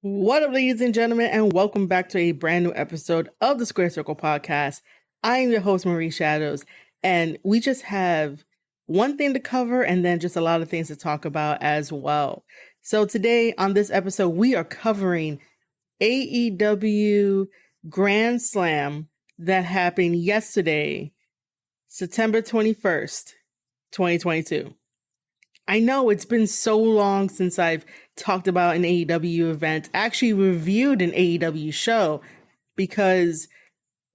What up, ladies and gentlemen, and welcome back to a brand new episode of the Square Circle Podcast. I am your host, Marie Shadows, and we just have one thing to cover and then just a lot of things to talk about as well. So today on this episode, we are covering AEW Grand Slam that happened yesterday, September 21st, 2022. I know it's been so long since I've talked about an AEW event, actually reviewed an AEW show, because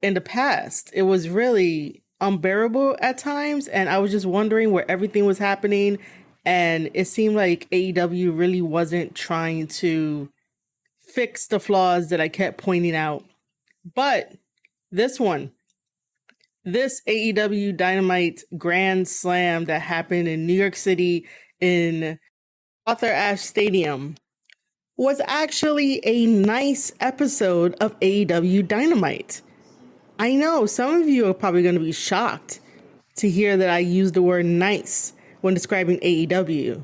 in the past it was really unbearable at times, and I was just wondering where everything was happening, and it seemed like AEW really wasn't trying to fix the flaws that I kept pointing out. But this AEW Dynamite Grand Slam that happened in New York City in Authur Ashe Stadium was actually a nice episode of AEW Dynamite. I know some of you are probably going to be shocked to hear that I use the word nice when describing AEW.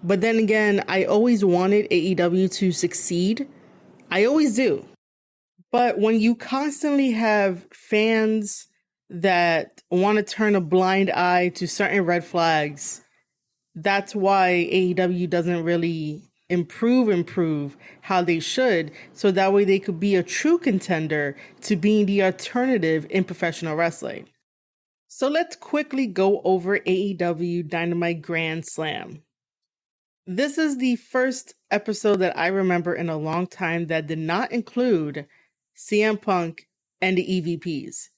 But then again, I always wanted AEW to succeed. I always do. But when you constantly have fans that want to turn a blind eye to certain red flags, that's why AEW doesn't really improve how they should, so that way they could be a true contender to being the alternative in professional wrestling. So let's quickly go over AEW Dynamite Grand Slam. This is the first episode that I remember in a long time that did not include CM Punk and the EVPs.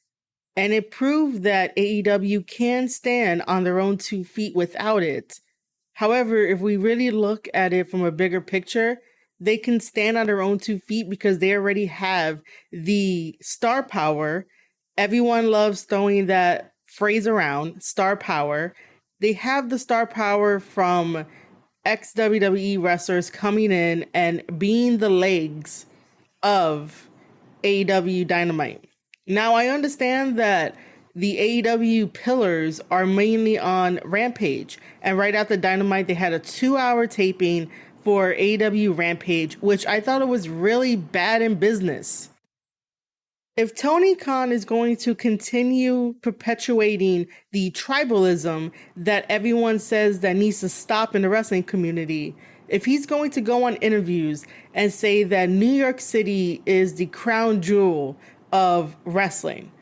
And it proved that AEW can stand on their own 2 feet without it. However, if we really look at it from a bigger picture, they can stand on their own 2 feet because they already have the star power. Everyone loves throwing that phrase around, star power. They have the star power from ex-WWE wrestlers coming in and being the legs of AEW Dynamite. Now, I understand that the AEW pillars are mainly on Rampage, and right after Dynamite, they had a 2-hour taping for AEW Rampage, which I thought it was really bad in business. If Tony Khan is going to continue perpetuating the tribalism that everyone says that needs to stop in the wrestling community, if he's going to go on interviews and say that New York City is the crown jewel of wrestling.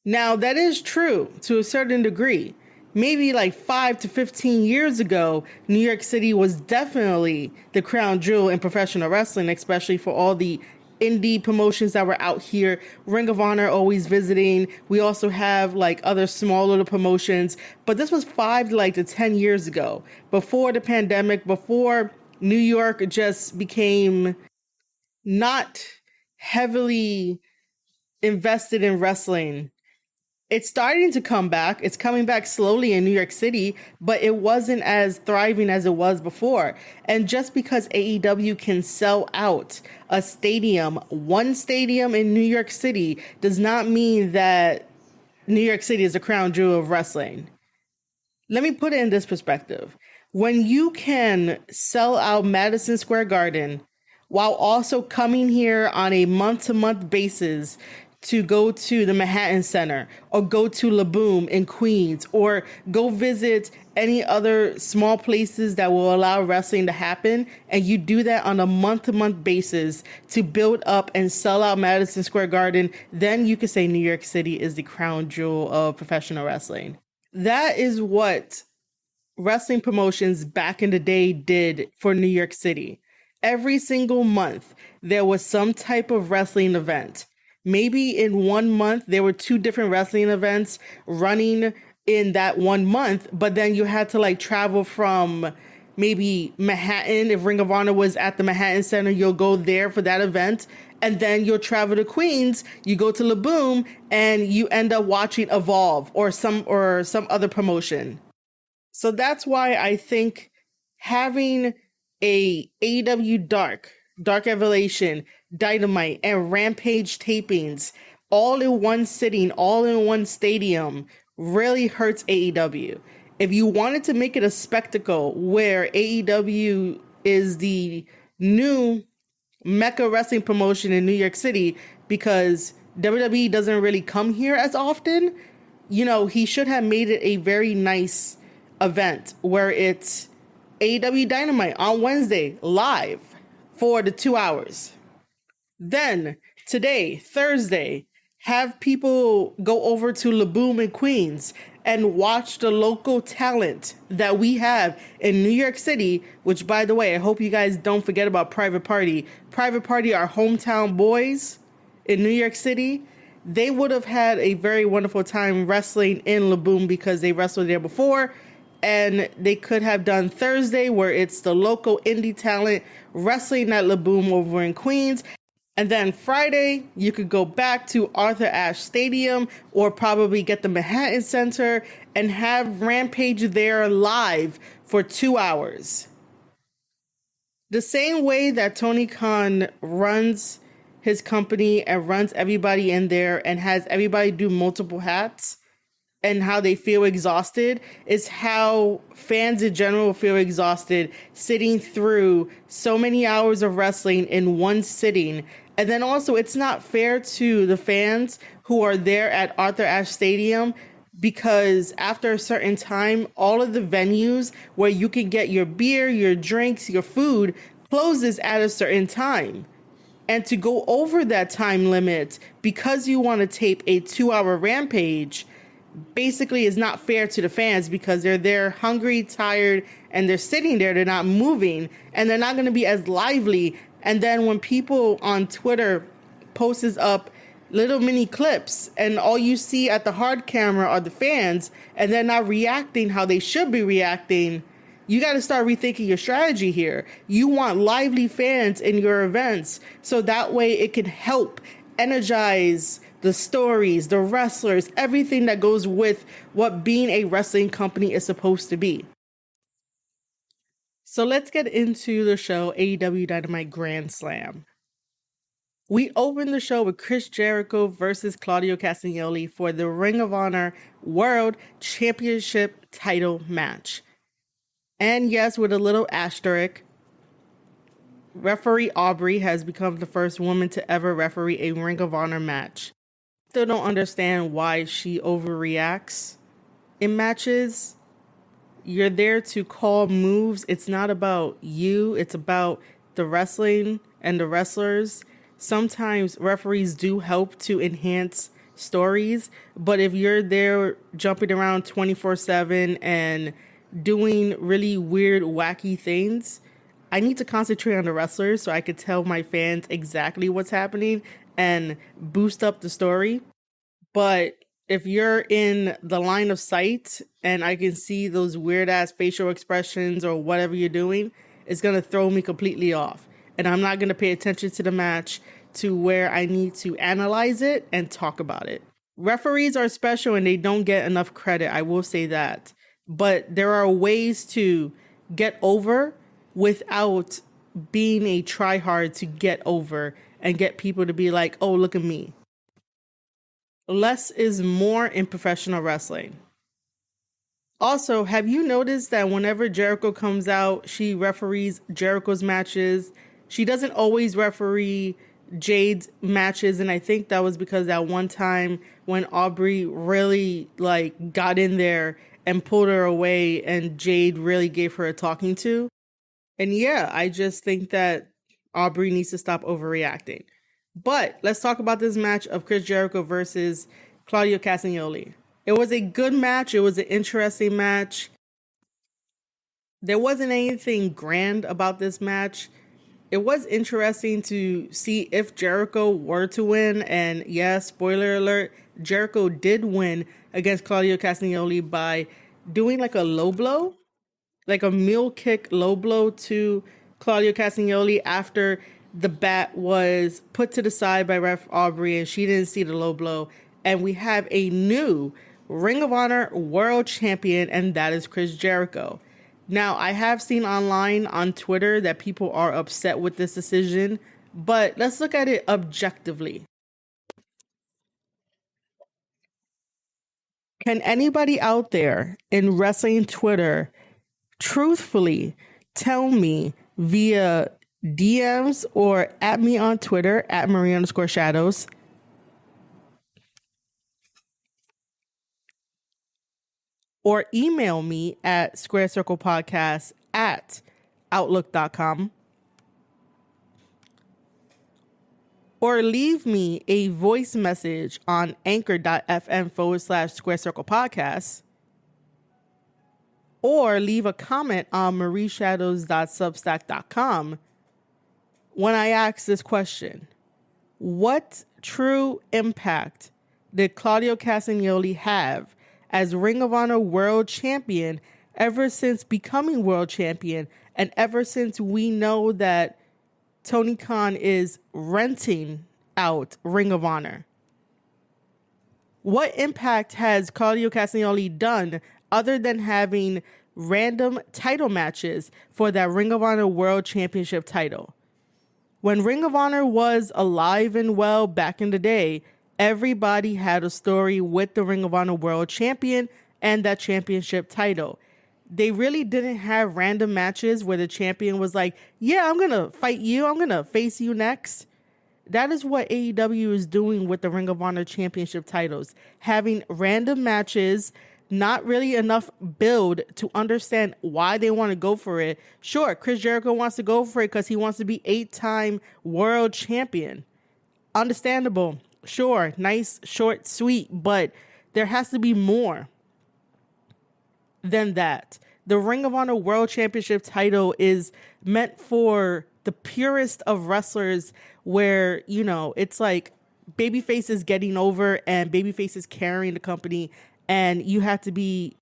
Now, that is true to a certain degree. Maybe like 5 to 15 years ago, New York City was definitely the crown jewel in professional wrestling, especially for all the indie promotions that were out here. Ring of Honor always visiting. We also have like other small little promotions, but this was 5 to 10 years ago, before the pandemic, before New York just became not heavily invested in wrestling. It's starting to come back. It's coming back slowly in New York City, but it wasn't as thriving as it was before. And just because AEW can sell out a stadium, one stadium in New York City, does not mean that New York City is the crown jewel of wrestling. Let me put it in this perspective. When you can sell out Madison Square Garden while also coming here on a month-to-month basis to go to the Manhattan Center or go to La Boom in Queens or go visit any other small places that will allow wrestling to happen, and you do that on a month-to-month basis to build up and sell out Madison Square Garden, then you could say New York City is the crown jewel of professional wrestling. That is what wrestling promotions back in the day did for New York City. Every single month, there was some type of wrestling event. Maybe in 1 month, there were 2 different wrestling events running in that 1 month, but then you had to travel from maybe Manhattan. If Ring of Honor was at the Manhattan Center, you'll go there for that event. And then you'll travel to Queens, you go to La Boom, and you end up watching Evolve or some other promotion. So that's why I think having a AEW Dark Elevation, Dynamite, and Rampage tapings all in one sitting, all in one stadium really hurts AEW. If you wanted to make it a spectacle where AEW is the new mecca wrestling promotion in New York City, because WWE doesn't really come here as often. You know, he should have made it a very nice event where it's AEW Dynamite on Wednesday live for the 2 hours. Then today, Thursday, have people go over to Laboom in Queens and watch the local talent that we have in New York City, which, by the way, I hope you guys don't forget about Private Party. Private Party are hometown boys in New York City. They would have had a very wonderful time wrestling in Laboom because they wrestled there before. And they could have done Thursday, where it's the local indie talent wrestling at Laboom over in Queens. And then Friday, you could go back to Authur Ashe Stadium or probably get the Manhattan Center and have Rampage there live for 2 hours. The same way that Tony Khan runs his company and runs everybody in there and has everybody do multiple hats and how they feel exhausted is how fans in general feel exhausted sitting through so many hours of wrestling in one sitting. And then also, it's not fair to the fans who are there at Authur Ashe Stadium, because after a certain time, all of the venues where you can get your beer, your drinks, your food closes at a certain time. And to go over that time limit because you want to tape a 2-hour Rampage basically is not fair to the fans, because they're there hungry, tired, and they're sitting there, they're not moving, and they're not going to be as lively. And then when people on Twitter posts up little mini clips and all you see at the hard camera are the fans and they're not reacting how they should be reacting, you got to start rethinking your strategy here. You want lively fans in your events so that way it can help energize the stories, the wrestlers, everything that goes with what being a wrestling company is supposed to be. So let's get into the show, AEW Dynamite Grand Slam. We opened the show with Chris Jericho versus Claudio Castagnoli for the Ring of Honor World Championship title match. And yes, with a little asterisk, referee Aubrey has become the first woman to ever referee a Ring of Honor match. Still don't understand why she overreacts in matches. You're there to call moves. It's not about you. It's about the wrestling and the wrestlers. Sometimes referees do help to enhance stories, but if you're there jumping around 24/7 and doing really weird, wacky things, I need to concentrate on the wrestlers so I could tell my fans exactly what's happening and boost up the story. But if you're in the line of sight and I can see those weird ass facial expressions or whatever you're doing, it's going to throw me completely off. And I'm not going to pay attention to the match to where I need to analyze it and talk about it. Referees are special and they don't get enough credit. I will say that. But there are ways to get over without being a tryhard to get over and get people to be like, oh, look at me. Less is more in professional wrestling. Also, have you noticed that whenever Jericho comes out, she referees Jericho's matches? She doesn't always referee Jade's matches, and I think that was because that one time when Aubrey really got in there and pulled her away and Jade really gave her a talking to. And yeah, I just think that Aubrey needs to stop overreacting. But let's talk about this match of Chris Jericho versus Claudio Castagnoli. It was a good match. It was an interesting match. There wasn't anything grand about this match. It was interesting to see if Jericho were to win. And yeah, spoiler alert, Jericho did win against Claudio Castagnoli by doing like a low blow, like a mule kick low blow to Claudio Castagnoli after the bat was put to the side by Ref Aubrey and she didn't see the low blow. And we have a new Ring of Honor World Champion, and that is Chris Jericho. Now, I have seen online on Twitter that people are upset with this decision, but let's look at it objectively. Can anybody out there in wrestling Twitter truthfully tell me via DMs or at me on Twitter at Marie_Shadows. Or email me at squarecirclepodcast@outlook.com. Or leave me a voice message on anchor.fm/squarecirclepodcast. Or leave a comment on marieshadows.substack.com when I ask this question. What true impact did Claudio Castagnoli have as Ring of Honor World Champion ever since becoming World Champion, and ever since we know that Tony Khan is renting out Ring of Honor? What impact has Claudio Castagnoli done other than having random title matches for that Ring of Honor World Championship title? When Ring of Honor was alive and well back in the day, everybody had a story with the Ring of Honor World Champion and that championship title. They really didn't have random matches where the champion was like, yeah, I'm going to fight you. I'm going to face you next. That is what AEW is doing with the Ring of Honor Championship titles. Having random matches, not really enough build to understand why they want to go for it. Sure, Chris Jericho wants to go for it because he wants to be 8-time world champion. Understandable. Sure, nice, short, sweet, but there has to be more than that. The Ring of Honor World Championship title is meant for the purest of wrestlers where, you know, it's like babyface is getting over and babyface is carrying the company, and you have to be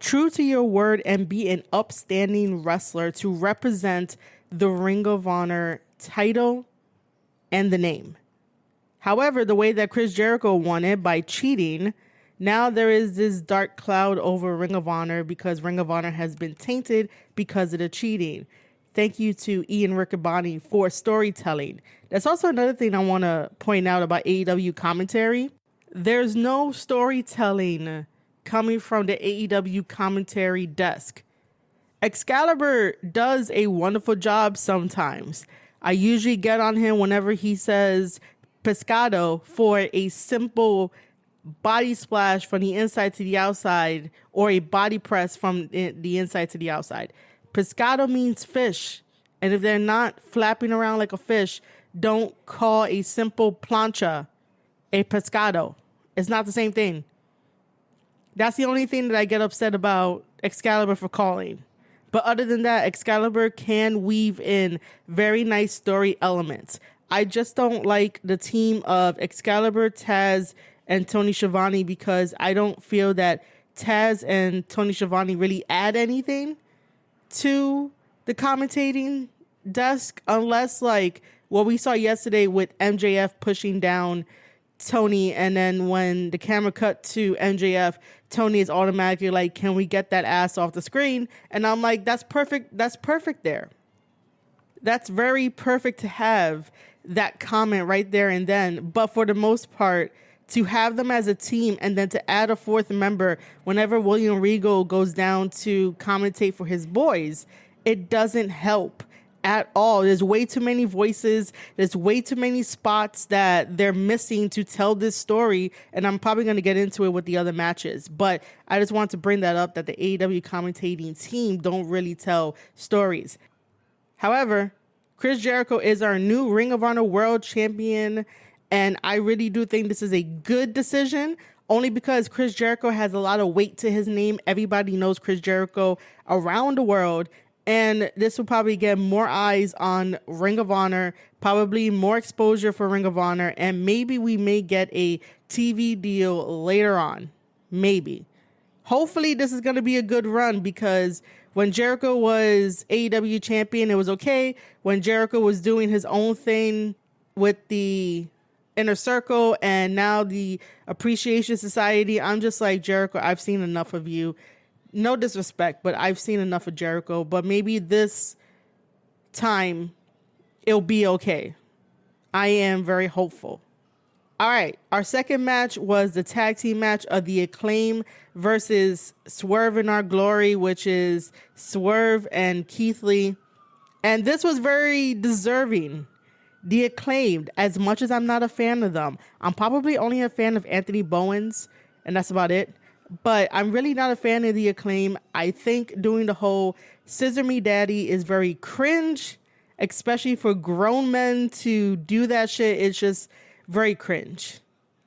true to your word and be an upstanding wrestler to represent the Ring of Honor title and the name. However, the way that Chris Jericho won it, by cheating, now there is this dark cloud over Ring of Honor because Ring of Honor has been tainted because of the cheating. Thank you to Ian Riccaboni for storytelling. That's also another thing I want to point out about AEW commentary. There's no storytelling coming from the AEW commentary desk. Excalibur does a wonderful job sometimes. I usually get on him whenever he says pescado for a simple body splash from the inside to the outside, or a body press from the inside to the outside. Pescado means fish. And if they're not flapping around like a fish, don't call a simple plancha a pescado. It's not the same thing. That's the only thing that I get upset about Excalibur for calling. But other than that, Excalibur can weave in very nice story elements. I just don't like the team of Excalibur, Taz, and Tony Schiavone because I don't feel that Taz and Tony Schiavone really add anything to the commentating desk, unless like what we saw yesterday with MJF pushing down Tony, and then when the camera cut to MJF, Tony is automatically like, can we get that ass off the screen? And I'm like, that's perfect. That's perfect there. That's very perfect to have that comment right there and then. But for the most part, to have them as a team and then to add a fourth member whenever William Regal goes down to commentate for his boys, it doesn't help at all. There's way too many voices. There's way too many spots that they're missing to tell this story. And I'm probably going to get into it with the other matches. But I just want to bring that up, that the AEW commentating team don't really tell stories. However, Chris Jericho is our new Ring of Honor World Champion. And I really do think this is a good decision, only because Chris Jericho has a lot of weight to his name. Everybody knows Chris Jericho around the world. And this will probably get more eyes on Ring of Honor, probably more exposure for Ring of Honor, and maybe we may get a TV deal later on. Maybe. Hopefully this is going to be a good run, because when Jericho was AEW champion, it was okay. When Jericho was doing his own thing with the Inner Circle and now the Appreciation Society, I'm just like, Jericho, I've seen enough of you. No disrespect, but I've seen enough of Jericho. But maybe this time it'll be okay. I am very hopeful. All right. Our second match was the tag team match of the Acclaim versus Swerve in Our Glory, which is Swerve and Keith Lee. And this was very deserving. The Acclaimed, as much as I'm not a fan of them, I'm probably only a fan of Anthony Bowens, and that's about it. But I'm really not a fan of The Acclaim. I think doing the whole Scissor Me Daddy is very cringe, especially for grown men to do that shit. It's just very cringe.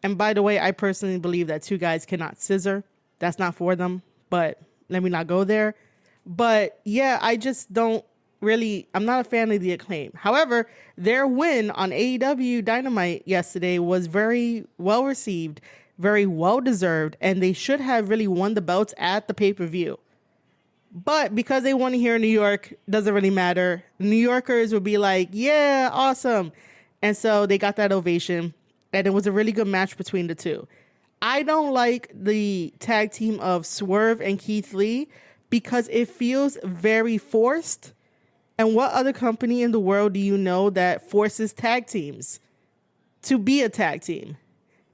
And by the way, I personally believe that two guys cannot scissor. That's not for them, but let me not go there. But yeah, I just don't really, I'm not a fan of The Acclaim. However, their win on AEW Dynamite yesterday was very well received, very well deserved, and they should have really won the belts at the pay-per-view. But because they won here in New York, doesn't really matter. New Yorkers would be like, yeah, awesome. And so they got that ovation, and it was a really good match between the two. I don't like the tag team of Swerve and Keith Lee because it feels very forced. And what other company in the world do you know that forces tag teams to be a tag team?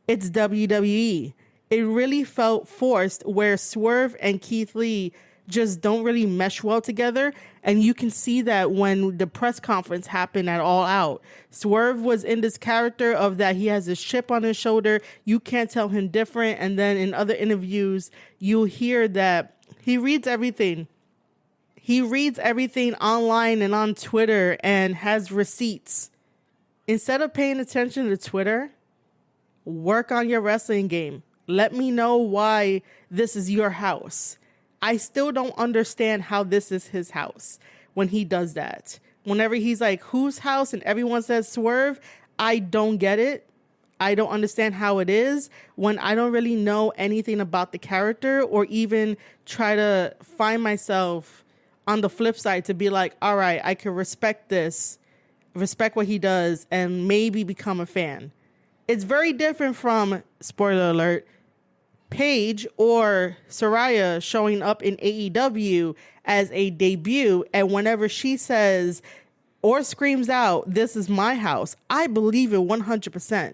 It's WWE. It really felt forced where Swerve and Keith Lee just don't really mesh well together. And you can see that when the press conference happened at All Out. Swerve was in this character of that he has this chip on his shoulder. You can't tell him different. And then in other interviews, you'll hear that he reads everything. He reads everything online and on Twitter and has receipts. Instead of paying attention to Twitter, work on your wrestling game. Let me know why this is your house. I still don't understand how this is his house when he does that. Whenever he's like, whose house? And everyone says Swerve, I don't get it. I don't understand how it is when I don't really know anything about the character or even try to find myself on the flip side to be like, all right, I can respect this, respect what he does, and maybe become a fan. It's very different from, spoiler alert, Paige or Saraya showing up in AEW as a debut, and whenever she says or screams out, this is my house, I believe it 100%.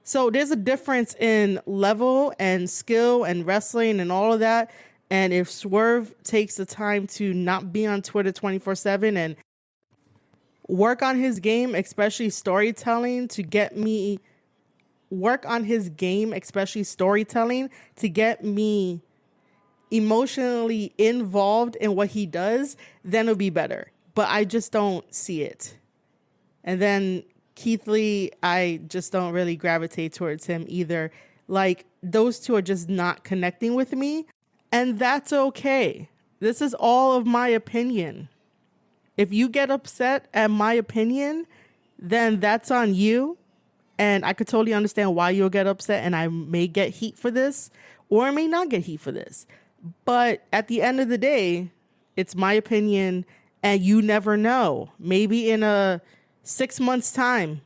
So there's a difference in level and skill and wrestling and all of that. And if Swerve takes the time to not be on Twitter 24/7 and work on his game, especially storytelling, to get me emotionally involved in what he does, then it'll be better. But I just don't see it. And then Keith Lee, I just don't really gravitate towards him either. Like, those two are just not connecting with me. And that's okay. This is all of my opinion. If you get upset at my opinion, then that's on you. And I could totally understand why you'll get upset, and I may get heat for this, or I may not get heat for this. But at the end of the day, it's my opinion, and you never know. Maybe in a 6 months' time,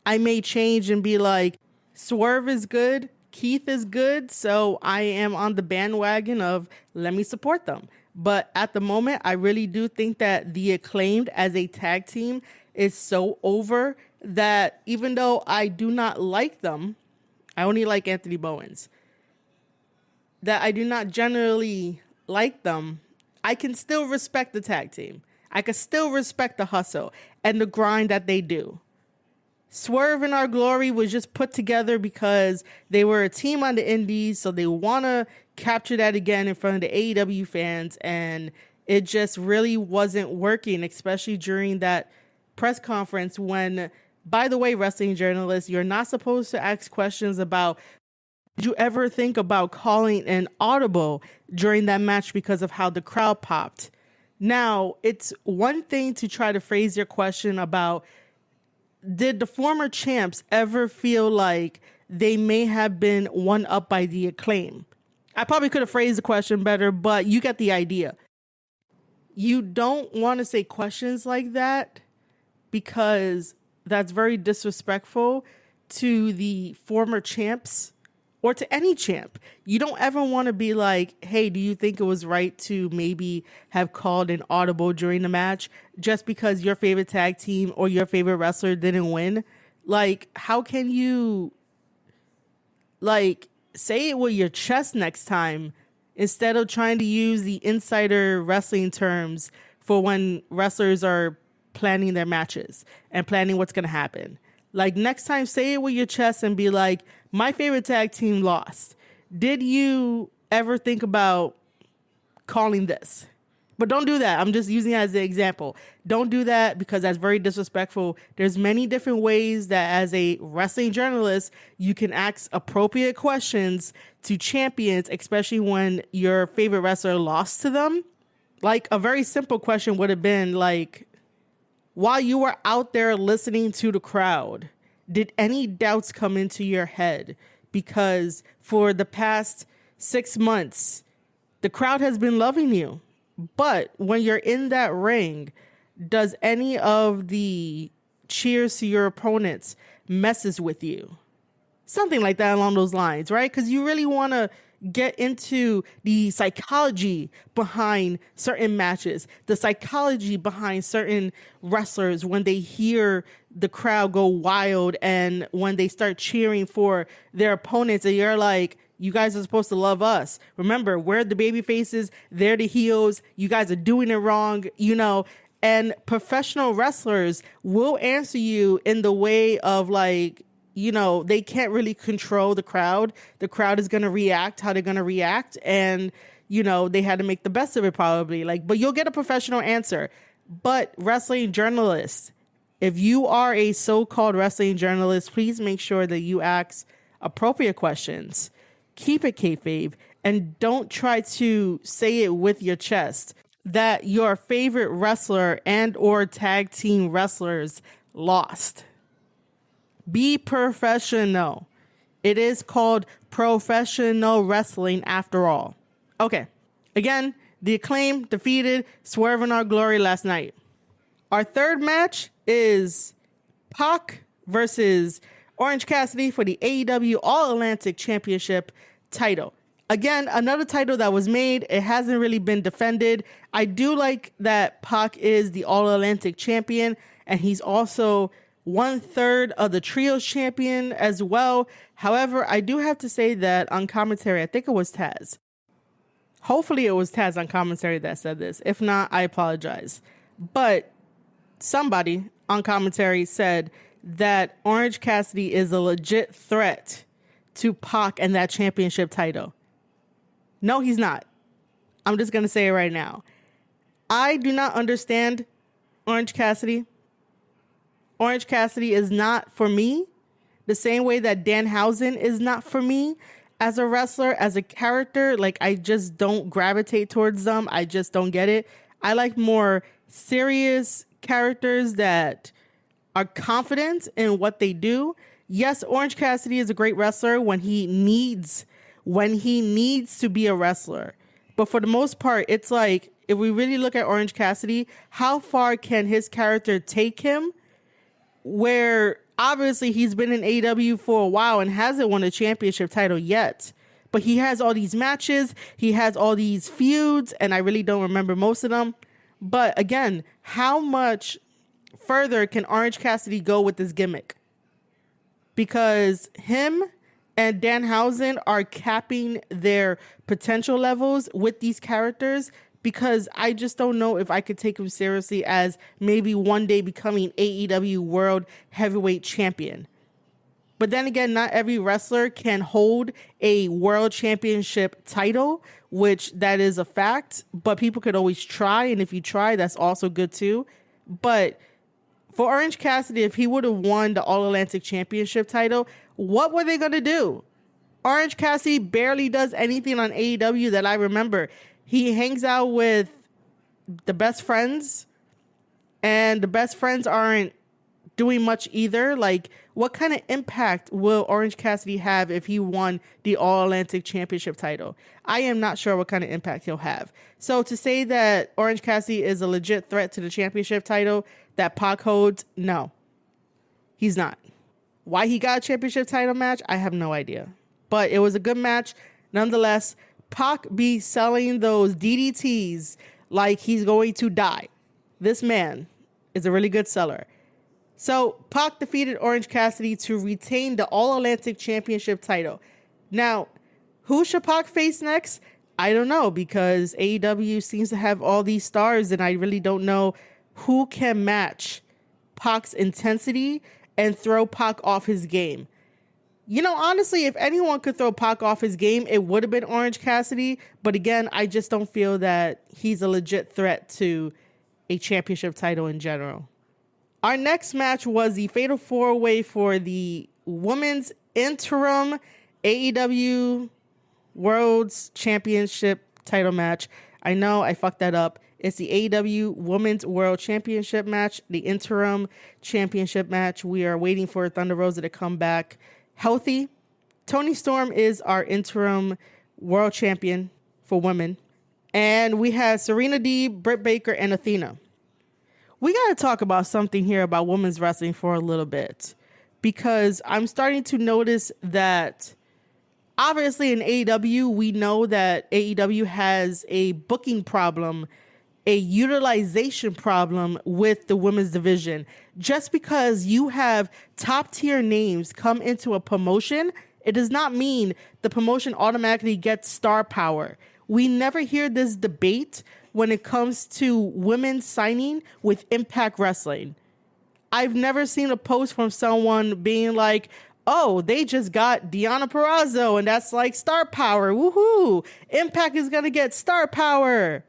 I may change and be like, Swerve is good, Keith is good, so I am on the bandwagon of let me support them. But at the moment, I really do think that The Acclaimed as a tag team is so over that even though I do not like them, I only like Anthony Bowens, that I do not generally like them, I can still respect the tag team. I can still respect the hustle and the grind that they do. Swerve and Our Glory was just put together because they were a team on the indies, so they want to capture that again in front of the AEW fans, and it just really wasn't working, especially during that press conference when, by the way, wrestling journalists, you're not supposed to ask questions about, did you ever think about calling an audible during that match because of how the crowd popped? Now, it's one thing to try to phrase your question about, did the former champs ever feel like they may have been one up by The Acclaim? I probably could have phrased the question better, but you get the idea. You don't want to say questions like that because that's very disrespectful to the former champs or to any champ. You don't ever want to be like, hey, do you think it was right to maybe have called an audible during the match just because your favorite tag team or your favorite wrestler didn't win? Like, how can you, like, say it with your chest next time instead of trying to use the insider wrestling terms for when wrestlers are planning their matches and planning what's going to happen. Like, next time, say it with your chest and be like, my favorite tag team lost. Did you ever think about calling this? But don't do that. I'm just using it as an example. Don't do that because that's very disrespectful. There's many different ways that as a wrestling journalist, you can ask appropriate questions to champions, especially when your favorite wrestler lost to them. Like, a very simple question would have been like, while you were out there listening to the crowd, did any doubts come into your head? Because for the past 6 months, the crowd has been loving you. But when you're in that ring, does any of the cheers to your opponents messes with you? Something like that along those lines, right? Because you really want to get into the psychology behind certain matches, the psychology behind certain wrestlers when they hear the crowd go wild and when they start cheering for their opponents, and you're like, you guys are supposed to love us. Remember, we're the baby faces, they're the heels. You guys are doing it wrong, you know. And professional wrestlers will answer you in the way of like, you know, they can't really control the crowd. The crowd is going to react how they're going to react. And, you know, they had to make the best of it probably. Like, but you'll get a professional answer. But wrestling journalists, if you are a so-called wrestling journalist, please make sure that you ask appropriate questions. Keep it kayfabe, and don't try to say it with your chest that your favorite wrestler and or tag team wrestlers lost. Be professional. It is called professional wrestling after all. Okay, again, the Acclaim defeated Swerve in Our Glory last night. Our third match is Pac versus Orange Cassidy for the AEW All-Atlantic Championship title. Again, another title that was made. It hasn't really been defended. I do like that Pac is the All-Atlantic champion, and he's also 1/3 of the Trios champion as well. However, I do have to say that on commentary, I think it was Taz. Hopefully it was Taz on commentary that said this. If not, I apologize. But somebody on commentary said that Orange Cassidy is a legit threat to Pac and that championship title. No, he's not. I'm just going to say it right now. I do not understand Orange Cassidy. Orange Cassidy is not for me the same way that Danhausen is not for me as a wrestler, as a character. Like, I just don't gravitate towards them. I just don't get it. I like more serious characters that are confident in what they do. Yes, Orange Cassidy is a great wrestler when he needs to be a wrestler. But for the most part, it's like, if we really look at Orange Cassidy, how far can his character take him? Where obviously he's been in AEW for a while and hasn't won a championship title yet. But he has all these matches, he has all these feuds, and I really don't remember most of them. But again, how much further can Orange Cassidy go with this gimmick? Because him and Danhausen are capping their potential levels with these characters, because I just don't know if I could take him seriously as maybe one day becoming AEW World Heavyweight Champion. But then again, not every wrestler can hold a World Championship title, which that is a fact, but people could always try. And if you try, that's also good too. But for Orange Cassidy, if he would have won the All-Atlantic Championship title, what were they going to do? Orange Cassidy barely does anything on AEW that I remember. He hangs out with the best friends, and the best friends aren't doing much either. Like, what kind of impact will Orange Cassidy have if he won the All-Atlantic Championship title? I am not sure what kind of impact he'll have. So to say that Orange Cassidy is a legit threat to the championship title that Pac holds, no, he's not. Why he got a championship title match, I have no idea. But it was a good match. Nonetheless, Pac be selling those DDTs like he's going to die. This man is a really good seller. So Pac defeated Orange Cassidy to retain the All-Atlantic Championship title. Now, who should Pac face next? I don't know, because AEW seems to have all these stars, and I really don't know who can match Pac's intensity and throw Pac off his game. You know, honestly, if anyone could throw Pac off his game, it would have been Orange Cassidy. But again, I just don't feel that he's a legit threat to a championship title in general. Our next match was the Fatal 4-Way for the Women's Interim AEW World's Championship title match. I know I fucked that up. It's the AEW Women's World Championship match, the interim championship match. We are waiting for Thunder Rosa to come back healthy. Toni Storm is our interim world champion for women. And we have Serena Deeb, Britt Baker, and Athena. We got to talk about something here about women's wrestling for a little bit, because I'm starting to notice that obviously in AEW, we know that AEW has a booking problem, a utilization problem with the women's division. Just because you have top tier names come into a promotion, it does not mean the promotion automatically gets star power. We never hear this debate when it comes to women signing with Impact Wrestling. I've never seen a post from someone being like, oh, they just got Deonna Purrazzo and that's like star power. Woohoo! Impact is going to get star power.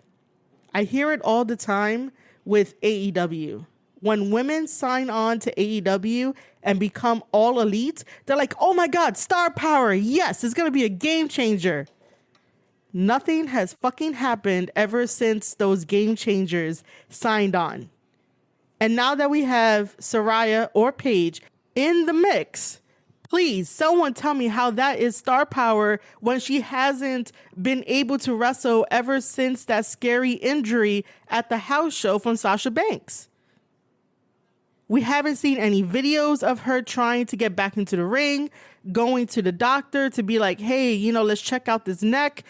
I hear it all the time with AEW. When women sign on to AEW and become all elite, they're like, oh my God, star power. Yes, it's going to be a game changer. Nothing has fucking happened ever since those game changers signed on. And now that we have Saraya or Paige in the mix, please, someone tell me how that is star power when she hasn't been able to wrestle ever since that scary injury at the house show from Sasha Banks. We haven't seen any videos of her trying to get back into the ring, going to the doctor to be like, hey, let's check out this neck,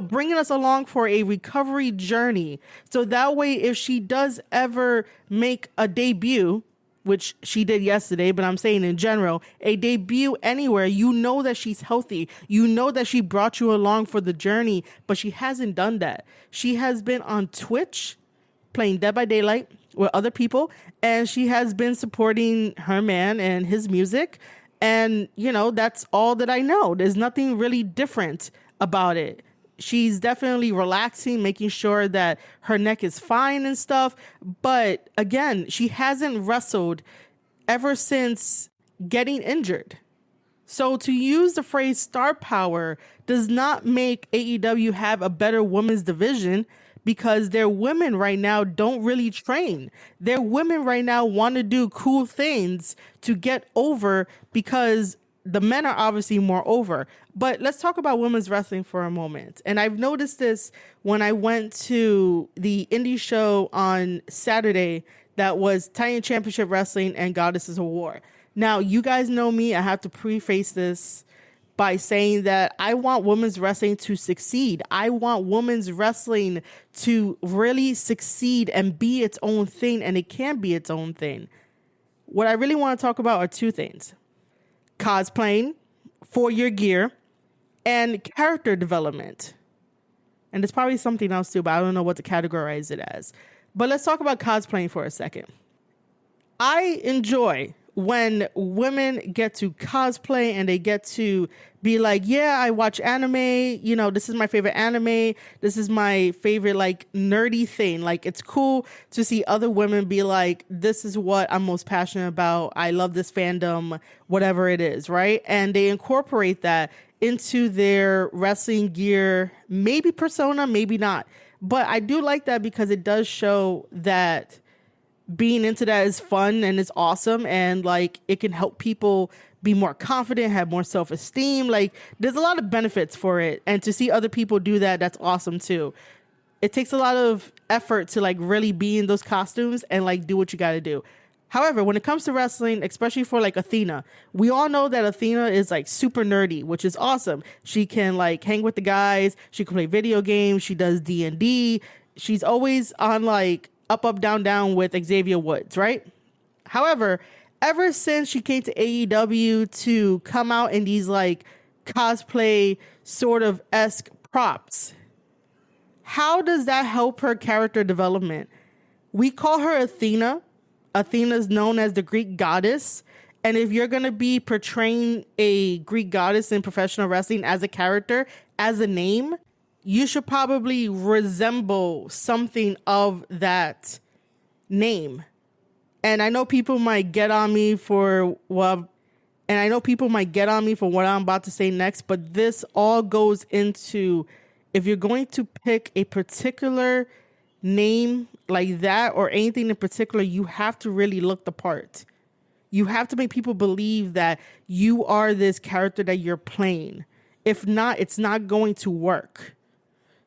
bringing us along for a recovery journey. So that way, if she does ever make a debut, which she did yesterday, but I'm saying in general, a debut anywhere, that she's healthy. That she brought you along for the journey, but she hasn't done that. She has been on Twitch playing Dead by Daylight with other people, and she has been supporting her man and his music. And, that's all that I know. There's nothing really different about it. She's definitely relaxing, making sure that her neck is fine and stuff. But again, she hasn't wrestled ever since getting injured. So to use the phrase star power does not make AEW have a better women's division, because their women right now don't really train. Their women right now want to do cool things to get over, because the men are obviously more over. But let's talk about women's wrestling for a moment. And I've noticed this when I went to the indie show on Saturday that was Titan Championship Wrestling and Goddesses of War. Now, you guys know me. I have to preface this by saying that I want women's wrestling to succeed. I want women's wrestling to really succeed and be its own thing, and it can be its own thing. What I really want to talk about are two things: cosplaying for your gear and character development. And there's probably something else too, but I don't know what to categorize it as. But let's talk about cosplaying for a second. I enjoy when women get to cosplay and they get to be like, yeah, I watch anime, this is my favorite anime, this is my favorite nerdy thing. It's cool to see other women be like, this is what I'm most passionate about, I love this fandom, whatever it is, right? And they incorporate that into their wrestling gear, maybe persona, maybe not. But I do like that, because it does show that being into that is fun and it's awesome, and it can help people be more confident, have more self-esteem. There's a lot of benefits for it, and to see other people do that, that's awesome too. It takes a lot of effort to really be in those costumes and do what you got to do. However, when it comes to wrestling, especially for Athena, we all know that Athena is super nerdy, which is awesome. She can hang with the guys, she can play video games, she does D&D, she's always on up, down, down with Xavier Woods, right? However, ever since she came to AEW to come out in these cosplay sort of esque props, How does that help her character development? We call her Athena. Athena is known as the Greek goddess. And if you're going to be portraying a Greek goddess in professional wrestling as a character, as a name, you should probably resemble something of that name. And I know people might get on me for what I'm about to say next, but this all goes into, if you're going to pick a particular name like that or anything in particular, you have to really look the part. You have to make people believe that you are this character that you're playing. If not, it's not going to work.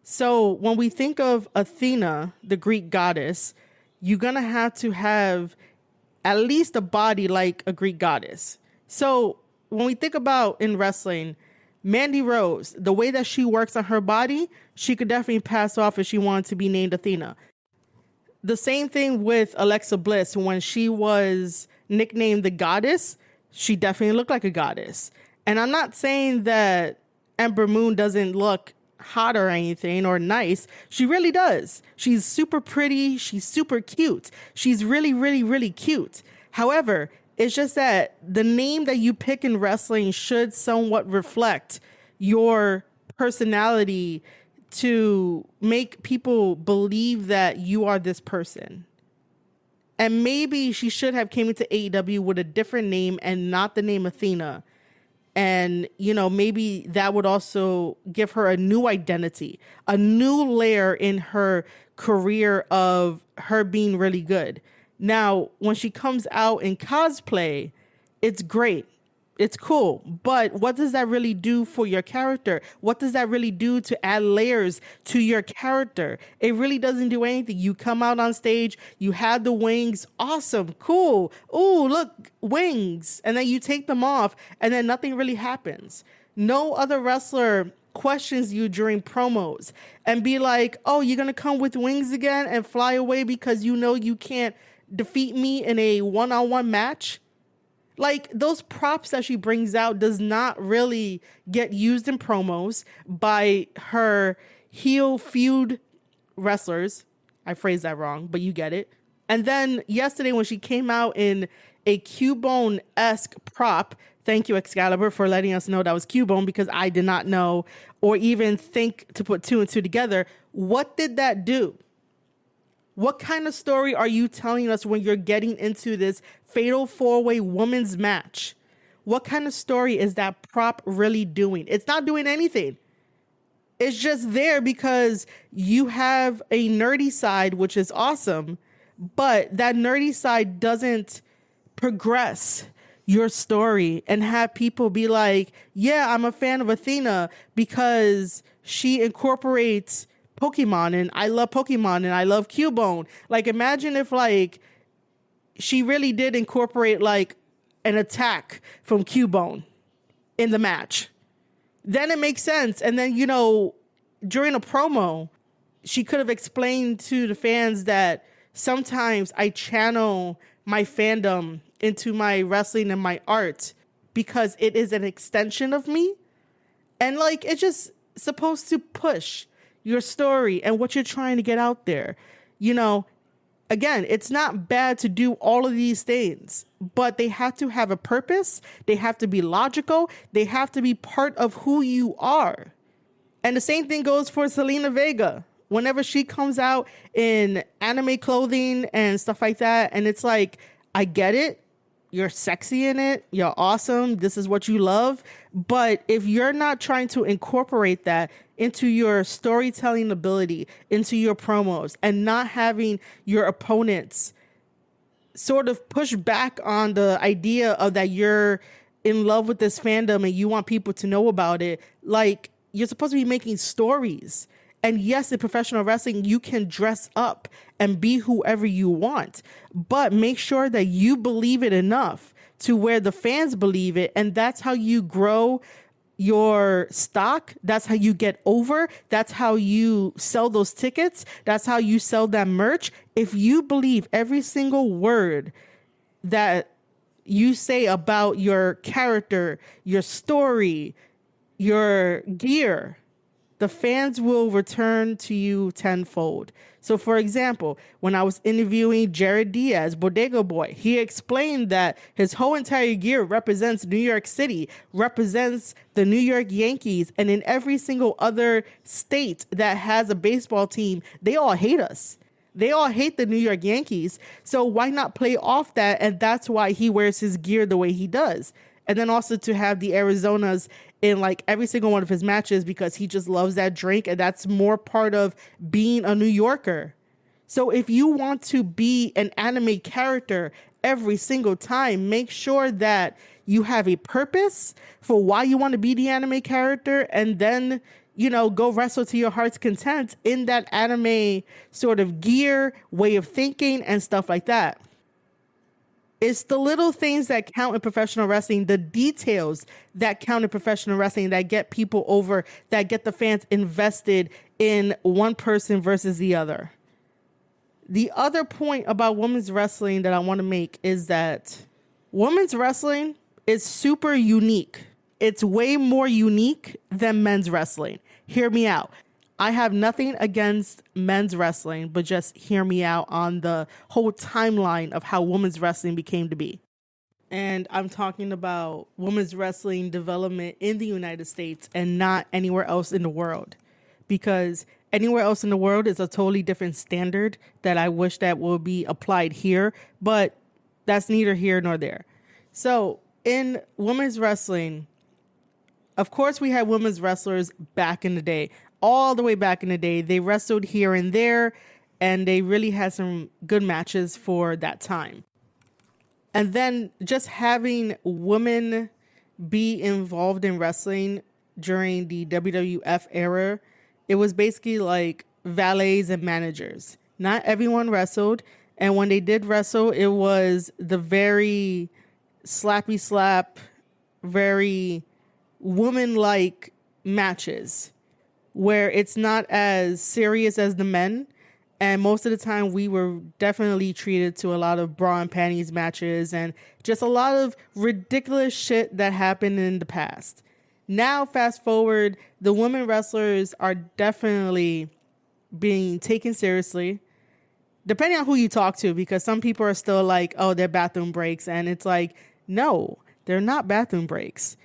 So when we think of Athena, the Greek goddess, you're going to have at least a body like a Greek goddess. So when we think about in wrestling, Mandy Rose, the way that she works on her body, she could definitely pass off if she wanted to be named Athena. The same thing with Alexa Bliss. When she was nicknamed the goddess, she definitely looked like a goddess. And I'm not saying that Ember Moon doesn't look hot or anything or nice. She really does. She's super pretty. She's super cute. She's really, really, really cute. However, it's just that the name that you pick in wrestling should somewhat reflect your personality to make people believe that you are this person. And maybe she should have came into AEW with a different name and not the name Athena. And, maybe that would also give her a new identity, a new layer in her career of her being really good. Now, when she comes out in cosplay, it's great. It's cool. But what does that really do for your character? What does that really do to add layers to your character? It really doesn't do anything. You come out on stage, you have the wings. Awesome. Cool. Ooh, look, wings. And then you take them off and then nothing really happens. No other wrestler questions you during promos and be like, oh, you're going to come with wings again and fly away because you can't defeat me in a one-on-one match? Like, those props that she brings out does not really get used in promos by her heel feud wrestlers. I phrased that wrong, but you get it. And then yesterday when she came out in a Cubone-esque prop, thank you, Excalibur, for letting us know that was Cubone, because I did not know or even think to put two and two together. What did that do? What kind of story are you telling us when you're getting into this fatal four-way women's match? What kind of story is that prop really doing? It's not doing anything. It's just there because you have a nerdy side, which is awesome, but that nerdy side doesn't progress your story and have people be like, yeah, I'm a fan of Athena because she incorporates Pokemon and I love Pokemon and I love Cubone. Like, imagine if she really did incorporate an attack from Cubone in the match. Then it makes sense. And then, during a promo, she could have explained to the fans that sometimes I channel my fandom into my wrestling and my art because it is an extension of me. And it's just supposed to push your story and what you're trying to get out there. Again, it's not bad to do all of these things, but they have to have a purpose. They have to be logical. They have to be part of who you are. And the same thing goes for Selena Vega. Whenever she comes out in anime clothing and stuff like that, and it's like, I get it. You're sexy in it. You're awesome. This is what you love. But if you're not trying to incorporate that into your storytelling ability, into your promos, and not having your opponents sort of push back on the idea of that you're in love with this fandom and you want people to know about it, you're supposed to be making stories. And yes, in professional wrestling, you can dress up and be whoever you want, but make sure that you believe it enough to where the fans believe it. And that's how you grow your stock. That's how you get over. That's how you sell those tickets. That's how you sell that merch. If you believe every single word that you say about your character, your story, your gear, the fans will return to you tenfold. So, for example, when I was interviewing Jared Diaz, Bodega Boy, he explained that his whole entire gear represents New York City, represents the New York Yankees, and in every single other state that has a baseball team, they all hate us. They all hate the New York Yankees. So why not play off that? And that's why he wears his gear the way he does. And then also to have the Arizonas in like every single one of his matches because he just loves that drink. And that's more part of being a New Yorker. So if you want to be an anime character every single time, make sure that you have a purpose for why you want to be the anime character, and then, you know, go wrestle to your heart's content in that anime sort of gear, way of thinking, and stuff like that. It's the little things that count in professional wrestling, the details that count in professional wrestling that get people over, that get the fans invested in one person versus the other. The other point about women's wrestling that I want to make is that women's wrestling is super unique. It's way more unique than men's wrestling. Hear me out. I have nothing against men's wrestling, but just hear me out on the whole timeline of how women's wrestling became to be. And I'm talking about women's wrestling development in the United States and not anywhere else in the world. Because anywhere else in the world is a totally different standard that I wish that will be applied here, but that's neither here nor there. So in women's wrestling, of course, we had women's wrestlers back in the day. All the way back in the day, they wrestled here and there, and they really had some good matches for that time. And then just having women be involved in wrestling during the WWF era, it was basically like valets and managers. Not everyone wrestled, and when they did wrestle, it was the very slappy slap, very woman-like matches where it's not as serious as the men. And most of the time we were definitely treated to a lot of bra and panties matches and just a lot of ridiculous shit that happened in the past. Now, fast forward, the women wrestlers are definitely being taken seriously, depending on who you talk to, because some people are still like, oh, they're bathroom breaks. And it's like, no, they're not bathroom breaks.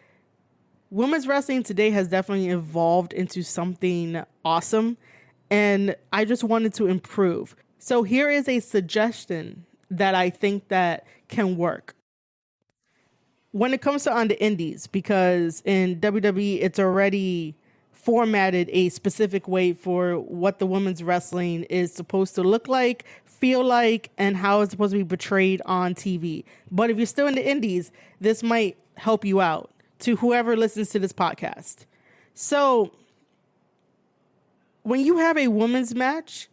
Women's wrestling today has definitely evolved into something awesome, and I just wanted to improve. So here is a suggestion that I think that can work. When it comes to on the indies, because in WWE, it's already formatted a specific way for what the women's wrestling is supposed to look like, feel like, and how it's supposed to be portrayed on TV. But if you're still in the indies, this might help you out, to whoever listens to this podcast. So when you have a women's match,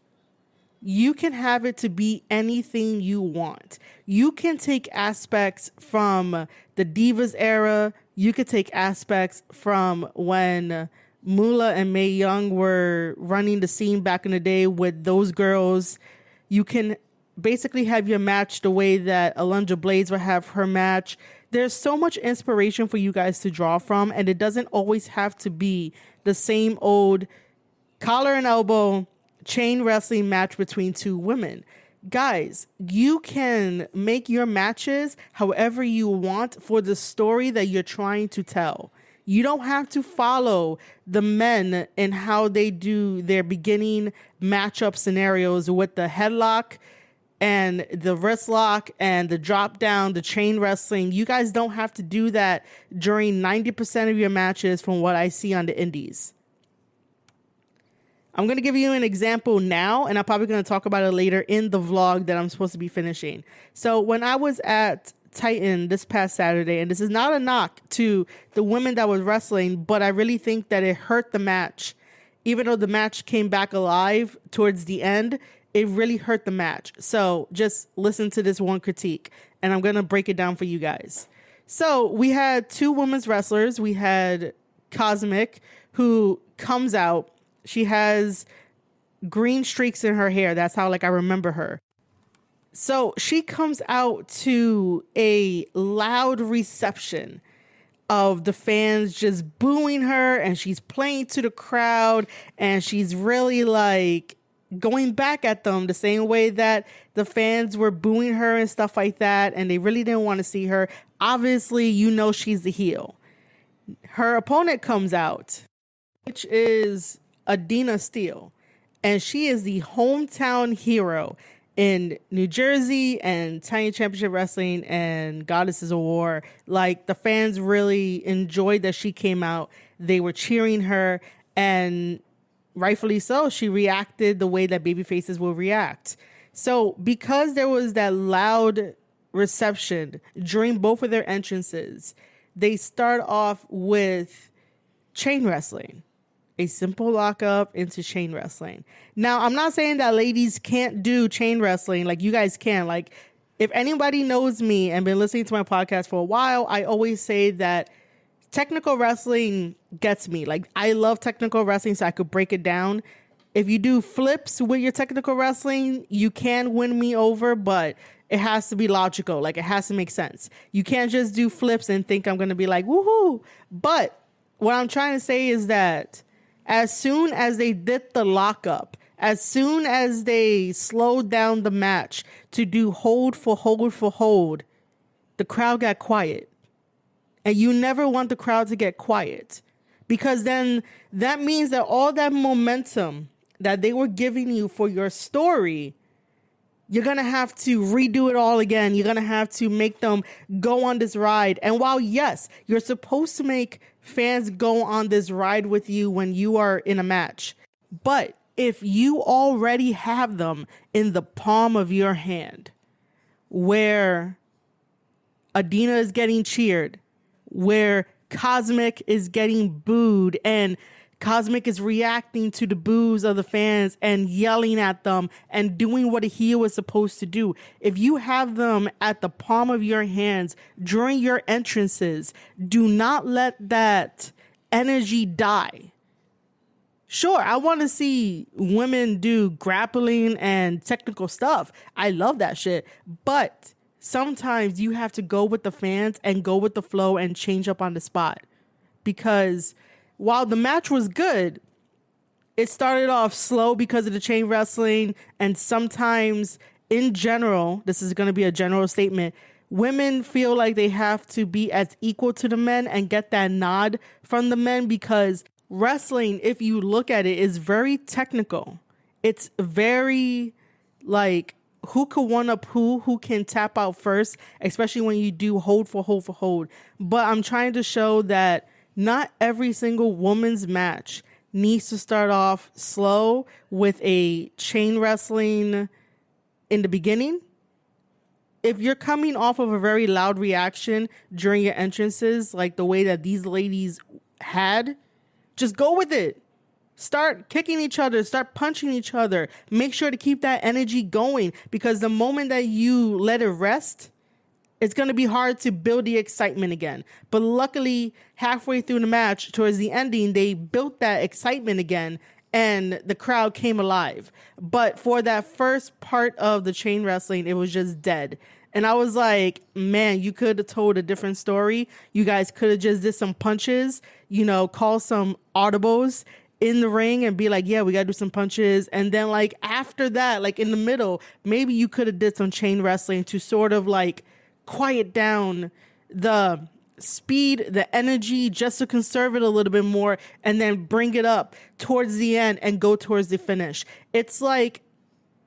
you can have it to be anything you want. You can take aspects from the Divas era. You could take aspects from when Moolah and Mae Young were running the scene back in the day with those girls. You can basically have your match the way that Alundra Blaze would have her match. There's so much inspiration for you guys to draw from, and it doesn't always have to be the same old collar and elbow chain wrestling match between two women. Guys, you can make your matches however you want for the story that you're trying to tell. You don't have to follow the men in how they do their beginning matchup scenarios with the headlock and the wrist lock and the drop down, the chain wrestling. You guys don't have to do that during 90% of your matches from what I see on the indies. I'm going to give you an example now, and I'm probably going to talk about it later in the vlog that I'm supposed to be finishing. So when I was at Titan this past Saturday, and this is not a knock to the women that was wrestling, but I really think that it hurt the match. Even though the match came back alive towards the end, it really hurt the match. So just listen to this one critique, and I'm going to break it down for you guys. So we had two women's wrestlers. We had Cosmic, who comes out. She has green streaks in her hair. That's how, I remember her. So she comes out to a loud reception. of the fans just booing her, and she's playing to the crowd, and she's really like going back at them the same way that the fans were booing her and stuff like that, and they really didn't want to see her. Obviously, you know she's the heel. Her opponent comes out, which is Adina Steele, and she is the hometown hero in New Jersey and Tiny Championship Wrestling and Goddesses of War. Like, the fans really enjoyed that she came out. They were cheering her, and rightfully so. She reacted the way that babyfaces will react. So because there was that loud reception during both of their entrances, they start off with chain wrestling. A simple lockup into chain wrestling. Now, I'm not saying that ladies can't do chain wrestling. Like, you guys can. Like, if anybody knows me and been listening to my podcast for a while, I always say that technical wrestling gets me. Like, I love technical wrestling, so I could break it down. If you do flips with your technical wrestling, you can win me over, but it has to be logical. Like, it has to make sense. You can't just do flips and think I'm going to be like, woohoo. But what I'm trying to say is that as soon as they did the lockup, as soon as they slowed down the match to do hold for hold for hold, the crowd got quiet. And you never want the crowd to get quiet, because then that means that all that momentum that they were giving you for your story, you're going to have to redo it all again. You're going to have to make them go on this ride. And while, yes, you're supposed to make fans go on this ride with you when you are in a match, but if you already have them in the palm of your hand, where Adina is getting cheered, where Cosmic is getting booed, and Cosmic is reacting to the boos of the fans and yelling at them and doing what a heel is supposed to do. If you have them at the palm of your hands during your entrances, do not let that energy die. Sure, I want to see women do grappling and technical stuff. I love that shit. But sometimes you have to go with the fans and go with the flow and change up on the spot. Because while the match was good, it started off slow because of the chain wrestling. And sometimes, in general, this is going to be a general statement, women feel like they have to be as equal to the men and get that nod from the men, because wrestling, if you look at it, is very technical. It's very like, who could one up who can tap out first, especially when you do hold for hold for hold. But I'm trying to show that not every single woman's match needs to start off slow with a chain wrestling in the beginning. If you're coming off of a very loud reaction during your entrances, like the way that these ladies had, just go with it. Start kicking each other, start punching each other. Make sure to keep that energy going, because the moment that you let it rest, it's going to be hard to build the excitement again. But luckily, halfway through the match, towards the ending, they built that excitement again, and the crowd came alive. But for that first part of the chain wrestling, it was just dead. And I was like, man, you could have told a different story. You guys could have just did some punches, call some audibles in the ring and be like, yeah, we got to do some punches. And then like after that, like in the middle, maybe you could have did some chain wrestling to sort of like quiet down the speed, the energy, just to conserve it a little bit more, and then bring it up towards the end and go towards the finish. It's like,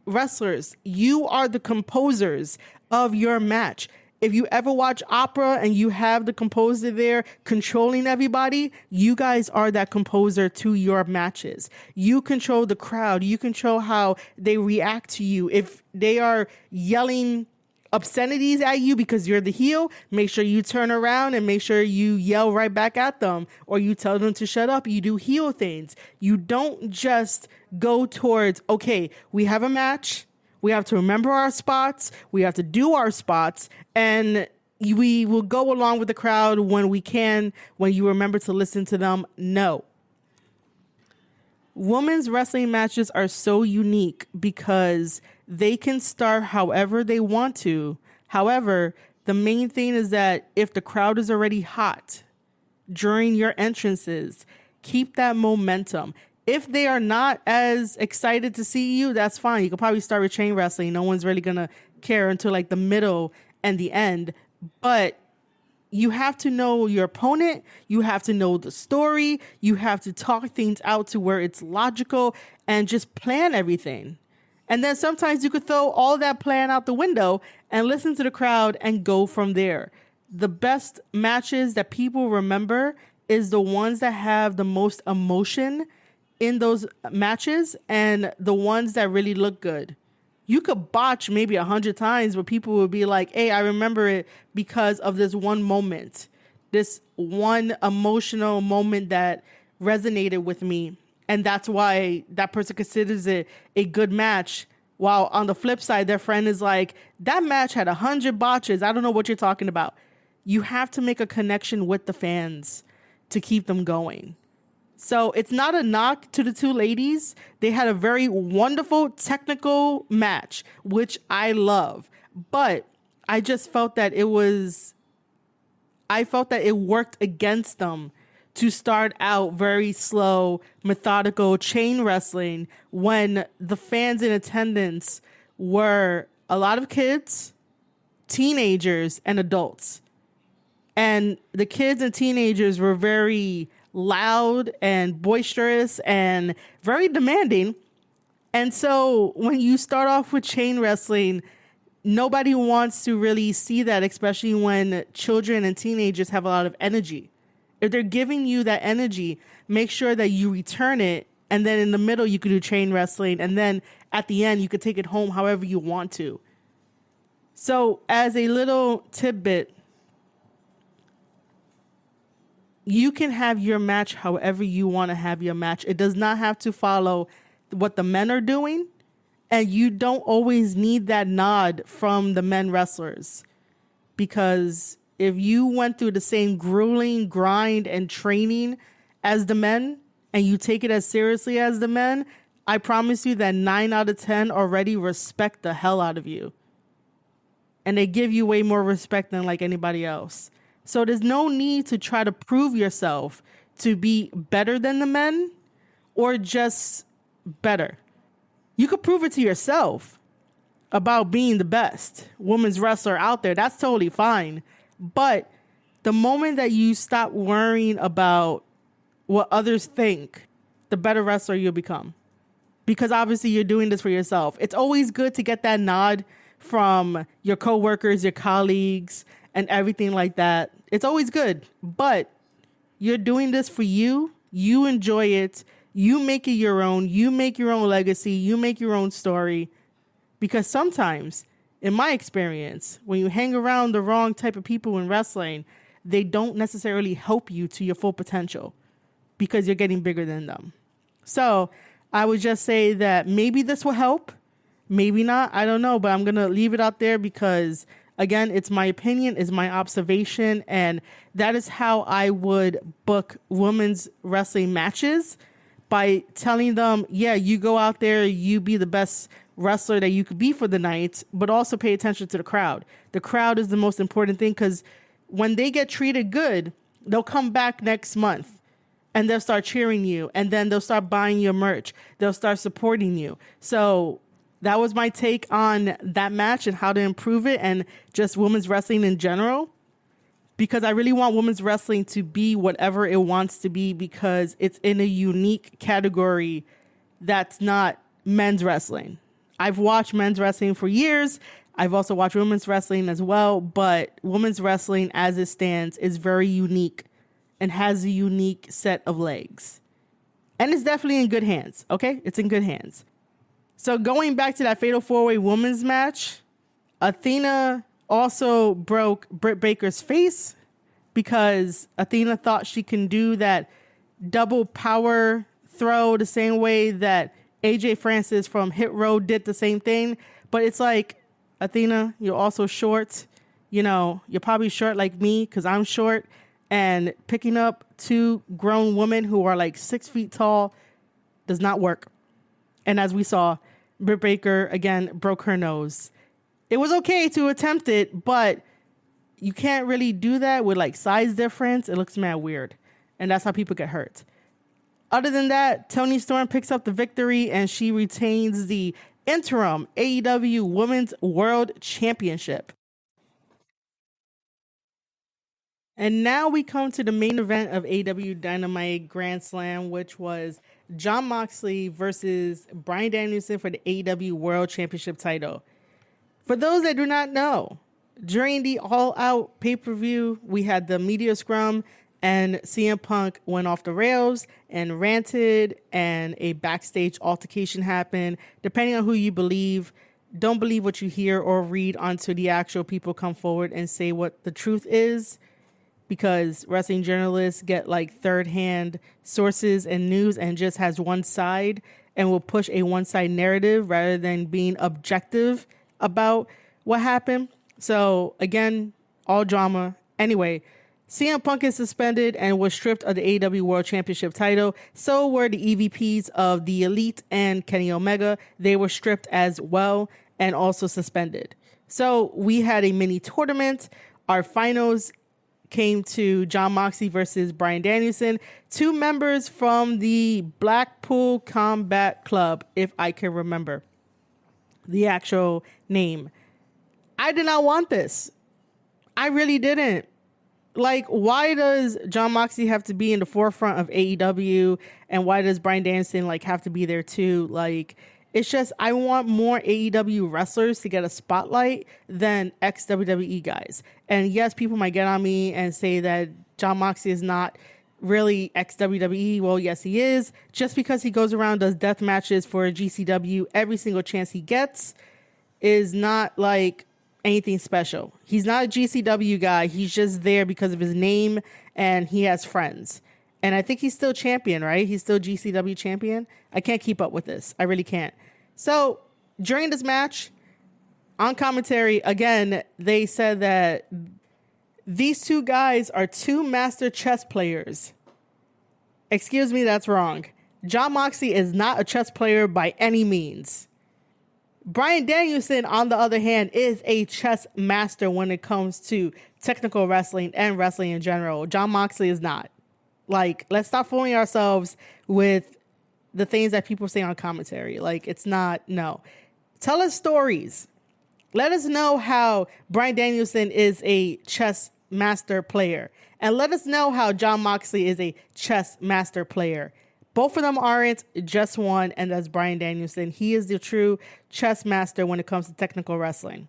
wrestlers, you are the composers of your match. If you ever watch opera and you have the composer there controlling everybody, you guys are that composer to your matches. You control the crowd. You control how they react to you. If they are yelling obscenities at you because you're the heel, make sure you turn around and make sure you yell right back at them, or you tell them to shut up. You do heel things. You don't just go towards, okay, we have a match, we have to remember our spots, we have to do our spots, and we will go along with the crowd when we can, when you remember to listen to them. No. Women's wrestling matches are so unique because they can start however they want to. However, the main thing is that if the crowd is already hot, during your entrances. Keep that momentum. If they are not as excited to see you, that's fine. You could probably start with chain wrestling. No one's really going to care until like the middle and the end. But you have to know your opponent. You have to know the story. You have to talk things out to where it's logical and just plan everything. And then sometimes you could throw all that plan out the window and listen to the crowd and go from there. The best matches that people remember is the ones that have the most emotion in those matches and the ones that really look good. You could botch maybe 100 times, but people will be like, hey, I remember it because of this one moment, this one emotional moment that resonated with me. And that's why that person considers it a good match. While on the flip side, their friend is like, that match had 100 botches. I don't know what you're talking about. You have to make a connection with the fans to keep them going. So it's not a knock to the two ladies. They had a very wonderful technical match, which I love. But I just felt that it worked against them to start out very slow, methodical chain wrestling when the fans in attendance were a lot of kids, teenagers, and adults. And the kids and teenagers were very loud and boisterous and very demanding. And so when you start off with chain wrestling, nobody wants to really see that, especially when children and teenagers have a lot of energy. If they're giving you that energy, make sure that you return it. And then in the middle, you could do chain wrestling. And then at the end, you could take it home however you want to. So as a little tidbit, you can have your match however you want to have your match. It does not have to follow what the men are doing. And you don't always need that nod from the men wrestlers. Because if you went through the same grueling grind and training as the men, and you take it as seriously as the men, I promise you that 9 out of 10 already respect the hell out of you. And they give you way more respect than like anybody else. So there's no need to try to prove yourself to be better than the men or just better. You could prove it to yourself about being the best women's wrestler out there. That's totally fine. But the moment that you stop worrying about what others think, the better wrestler you'll become. Because obviously you're doing this for yourself. It's always good to get that nod from your coworkers, your colleagues, and everything like that. It's always good, but you're doing this for you. You enjoy it. You make it your own. You make your own legacy. You make your own story. Because sometimes, in my experience, when you hang around the wrong type of people in wrestling, they don't necessarily help you to your full potential because you're getting bigger than them. So I would just say that maybe this will help. Maybe not. I don't know, but I'm going to leave it out there because again, it's my opinion, it's my observation, and that is how I would book women's wrestling matches, by telling them, yeah, you go out there, you be the best wrestler that you could be for the night, but also pay attention to the crowd. The crowd is the most important thing because when they get treated good, they'll come back next month and they'll start cheering you, and then they'll start buying your merch. They'll start supporting you. So that was my take on that match and how to improve it and just women's wrestling in general. Because I really want women's wrestling to be whatever it wants to be because it's in a unique category that's not men's wrestling. I've watched men's wrestling for years. I've also watched women's wrestling as well. But women's wrestling as it stands is very unique and has a unique set of legs. And it's definitely in good hands, okay? It's in good hands. So going back to that Fatal 4-Way women's match, Athena also broke Britt Baker's face because Athena thought she can do that double power throw the same way that AJ Francis from Hit Row did the same thing. But it's like, Athena, you're also short. You know, you're probably short like me because I'm short. And picking up two grown women who are like 6 feet tall does not work. And as we saw, Britt Baker, again, broke her nose. It was okay to attempt it, but you can't really do that with like size difference. It looks mad weird. And that's how people get hurt. Other than that, Toni Storm picks up the victory and she retains the interim AEW Women's World Championship. And now we come to the main event of AEW Dynamite Grand Slam, which was Jon Moxley versus Bryan Danielson for the AEW World Championship title. For those that do not know, during the All Out pay-per-view, we had the media scrum and CM Punk went off the rails and ranted, and a backstage altercation happened. Depending on who you believe, don't believe what you hear or read until the actual people come forward and say what the truth is, because wrestling journalists get like third-hand sources and news and just has one side and will push a one-side narrative rather than being objective about what happened. So again, all drama. Anyway, CM Punk is suspended and was stripped of the AEW World Championship title. So were the EVPs of the Elite and Kenny Omega. They were stripped as well and also suspended. So we had a mini tournament. Our finals came to Jon Moxley versus Bryan Danielson, 2 members from the Blackpool Combat Club, if I can remember the actual name. I did not want this. I really didn't. Like, why does Jon Moxley have to be in the forefront of AEW, and why does Bryan Danielson like have to be there too? Like, it's just, I want more AEW wrestlers to get a spotlight than ex-WWE guys. And yes, people might get on me and say that Jon Moxley is not really ex-WWE. Well, yes, he is. Just because he goes around, does death matches for GCW every single chance he gets is not like anything special. He's not a GCW guy. He's just there because of his name and he has friends. And I think he's still champion, right? He's still GCW champion. I can't keep up with this. I really can't. So during this match, on commentary, again, they said that these 2 guys are 2 master chess players. Excuse me, that's wrong. Jon Moxley is not a chess player by any means. Bryan Danielson, on the other hand, is a chess master when it comes to technical wrestling and wrestling in general. Jon Moxley is not. Like, let's stop fooling ourselves with the things that people say on commentary. Like, it's not, no. Tell us stories. Let us know how Bryan Danielson is a chess master player. And let us know how Jon Moxley is a chess master player. Both of them aren't, just one, and that's Bryan Danielson. He is the true chess master when it comes to technical wrestling.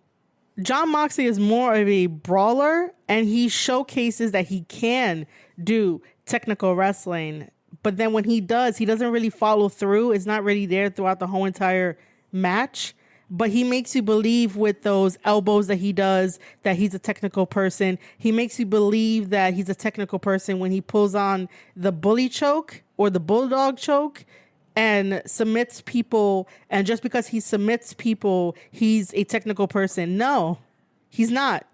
Jon Moxley is more of a brawler, and he showcases that he can do technical wrestling. But then when he does, he doesn't really follow through. It's not really there throughout the whole entire match. But he makes you believe with those elbows that he does that he's a technical person. He makes you believe that he's a technical person when he pulls on the bully choke or the bulldog choke and submits people. And just because he submits people, he's a technical person. No, he's not.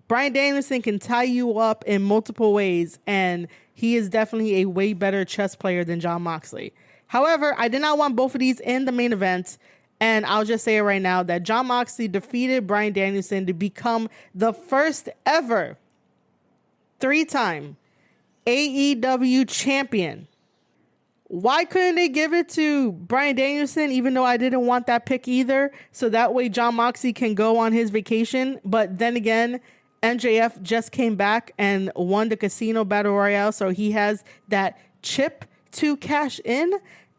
Bryan Danielson can tie you up in multiple ways, and he is definitely a way better chess player than Jon Moxley. However, I did not want both of these in the main event. And I'll just say it right now that Jon Moxley defeated Bryan Danielson to become the first ever 3-time AEW champion. Why couldn't they give it to Bryan Danielson, even though I didn't want that pick either? So that way Jon Moxley can go on his vacation. But then again, MJF just came back and won the Casino Battle Royale. So he has that chip to cash in.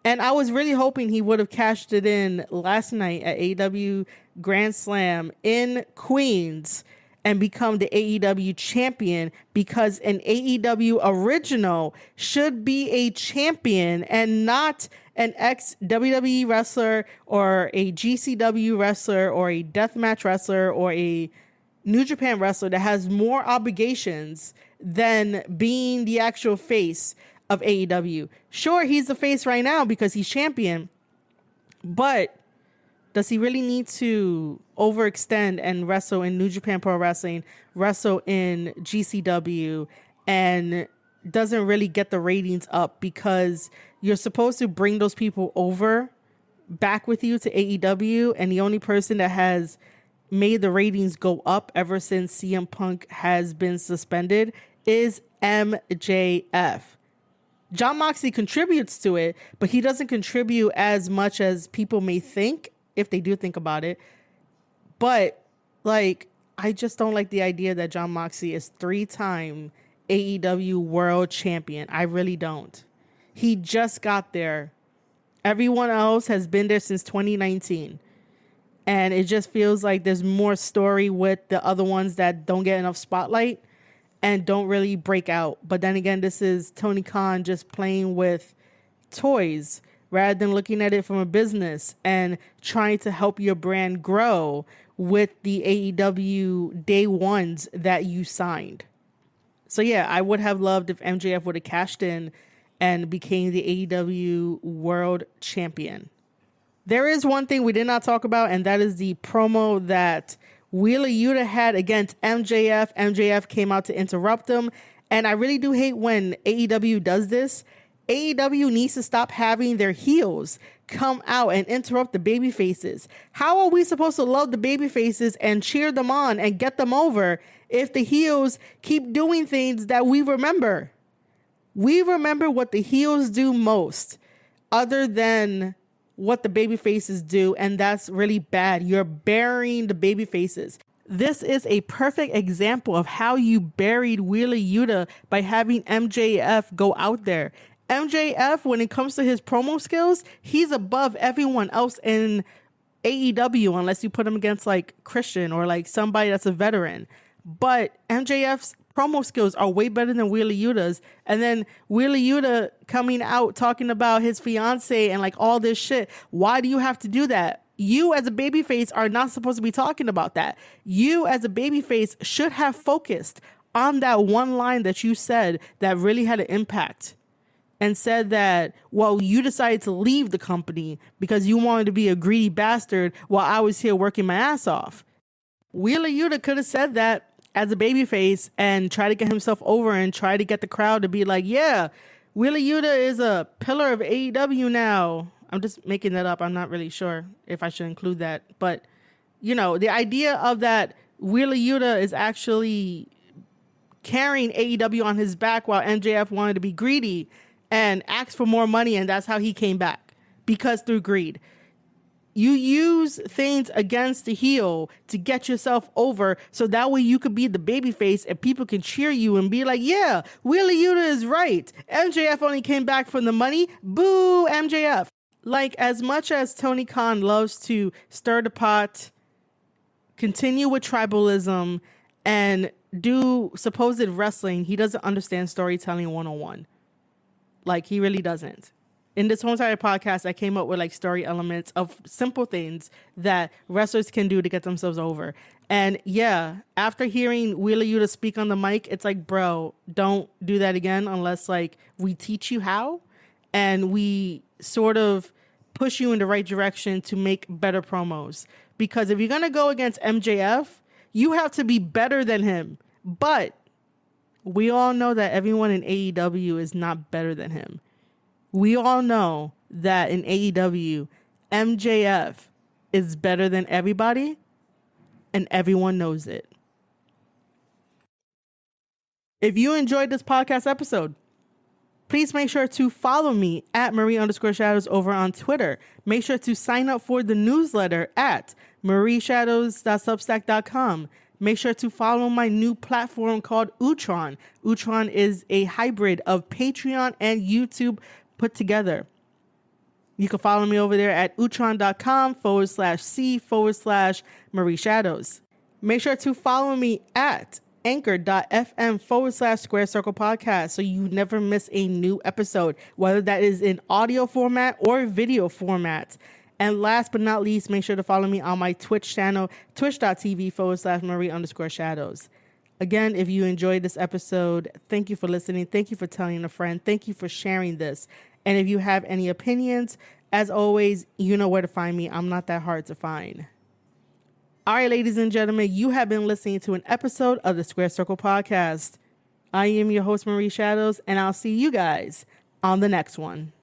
And I was really hoping he would have cashed it in last night at AEW Grand Slam in Queens and become the AEW champion, because an AEW original should be a champion and not an ex-WWE wrestler or a GCW wrestler or a deathmatch wrestler or a New Japan wrestler that has more obligations than being the actual face of AEW. Sure, he's the face right now because he's champion, but does he really need to overextend and wrestle in New Japan Pro Wrestling, wrestle in GCW, and doesn't really get the ratings up because you're supposed to bring those people over back with you to AEW, and the only person that has made the ratings go up ever since CM Punk has been suspended is MJF. Jon Moxley contributes to it, but he doesn't contribute as much as people may think, if they do think about it. But, like, I just don't like the idea that Jon Moxley is 3-time AEW World Champion. I really don't. He just got there. Everyone else has been there since 2019. And it just feels like there's more story with the other ones that don't get enough spotlight and don't really break out. But then again, this is Tony Khan just playing with toys rather than looking at it from a business and trying to help your brand grow with the AEW day ones that you signed. So yeah, I would have loved if MJF would have cashed in and became the AEW World Champion. There is one thing we did not talk about, and that is the promo that Wheeler Yuta had against MJF. MJF came out to interrupt him, and I really do hate when AEW does this. AEW needs to stop having their heels come out and interrupt the baby faces. How are we supposed to love the baby faces and cheer them on and get them over if the heels keep doing things that we remember? We remember what the heels do most, other than what the baby faces do, and that's really bad. You're burying the baby faces. This is a perfect example of how you buried Wheeler Yuta by having MJF go out there. MJF, when it comes to his promo skills, he's above everyone else in AEW, unless you put him against like Christian or like somebody that's a veteran. But MJF's promo skills are way better than Wheeler Yuta's. And then Wheeler Yuta coming out talking about his fiance and like all this shit. Why do you have to do that? You as a babyface are not supposed to be talking about that. You as a babyface should have focused on that one line that you said that really had an impact, and said that, well, you decided to leave the company because you wanted to be a greedy bastard while I was here working my ass off. Wheeler Yuta could have said that as a babyface and try to get himself over and try to get the crowd to be like, yeah, Wheeler Yuta is a pillar of AEW now. I'm just making that up. I'm not really sure if I should include that. But, you know, the idea of that Wheeler Yuta is actually carrying AEW on his back while MJF wanted to be greedy and asked for more money, and that's how he came back, because through greed. You use things against the heel to get yourself over, so that way you could be the babyface and people can cheer you and be like, yeah, Wheeler Yuta is right. MJF only came back from the money. Boo, MJF. Like, as much as Tony Khan loves to stir the pot, continue with tribalism, and do supposed wrestling, he doesn't understand storytelling 101. Like, he really doesn't. In this whole entire podcast, I came up with like story elements of simple things that wrestlers can do to get themselves over. And yeah, after hearing Wheeler Yuta speak on the mic, it's like, bro, don't do that again unless like we teach you how and we sort of push you in the right direction to make better promos. Because if you're going to go against MJF, you have to be better than him. But we all know that everyone in AEW is not better than him. We all know that in AEW, MJF is better than everybody, and everyone knows it. If you enjoyed this podcast episode, please make sure to follow me at Marie_Shadows over on Twitter. Make sure to sign up for the newsletter at marieshadows.substack.com. Make sure to follow my new platform called Utron. Utron is a hybrid of Patreon and YouTube put together. You can follow me over there at utron.com/C/Marie Shadows. Make sure to follow me at anchor.fm/Square Circle Podcast so you never miss a new episode, whether that is in audio format or video format. And last but not least, make sure to follow me on my Twitch channel, twitch.tv/Marie_Shadows. Again, if you enjoyed this episode, thank you for listening. Thank you for telling a friend. Thank you for sharing this. And if you have any opinions, as always, you know where to find me. I'm not that hard to find. All right, ladies and gentlemen, you have been listening to an episode of the Square Circle Podcast. I am your host, Marie Shadows, and I'll see you guys on the next one.